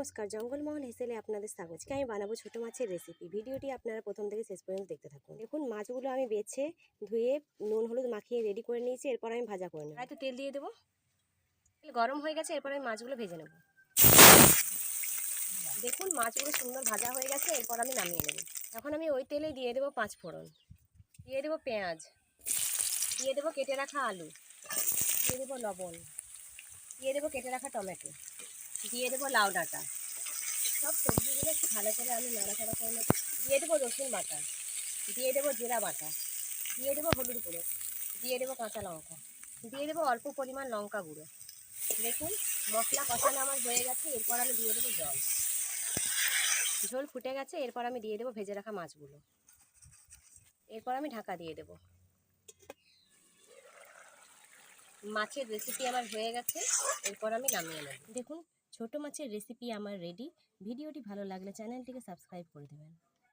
নমস্কার, জঙ্গলমহল হেসেলে আপনাদের স্বাগত। আজকে আমি বানাবো ছোট মাছের রেসিপি। ভিডিওটি আপনারা প্রথম থেকে শেষ পর্যন্ত দেখতে থাকুন। দেখুন, মাছগুলো আমি বেছে ধুয়ে নুন হলুদ মাখিয়ে রেডি করে নিয়েছি। এরপর আমি ভাজা করে নেব। হয়তো তেল দিয়ে দেবো। তেল গরম হয়ে গেছে, এরপর আমি মাছগুলো ভেজে নেব। দেখুন, মাছগুলো সুন্দর ভাজা হয়ে গেছে, এরপর আমি নামিয়ে নেব। এখন আমি ওই তেলে দিয়ে দেবো 5 ফোড়ন, দিয়ে দেবো পেঁয়াজ, দিয়ে দেবো কেটে রাখা আলু, দিয়ে দেবো লবণ, দিয়ে দেবো কেটে রাখা টমেটো, দিয়ে দেবো লাউ ডাঁটা। সব সবজিগুলো একটু ভালো করে আমি নাড়াচাড়া করে নেব। দিয়ে দেবো রসুন বাটা, দিয়ে দেবো জিরা বাটা, দিয়ে দেবো হলুদ গুঁড়ো, দিয়ে দেবো কাঁচা লঙ্কা, দিয়ে দেবো অল্প পরিমাণ লঙ্কা গুঁড়ো। দেখুন, মশলা কষানো আমার হয়ে গেছে, এরপর আমি দিয়ে দেবো জল। ঝোল ফুটে গেছে, এরপর আমি দিয়ে দেবো ভেজে রাখা মাছগুলো। এরপর আমি ঢাকা দিয়ে দেবো। মাছের রেসিপি আমার হয়ে গেছে, এরপর আমি নামিয়ে নেব। দেখুন, ছোট মাছের রেসিপি আমার রেডি। ভিডিওটি ভালো লাগলে চ্যানেলটিকে সাবস্ক্রাইব করে দেবেন।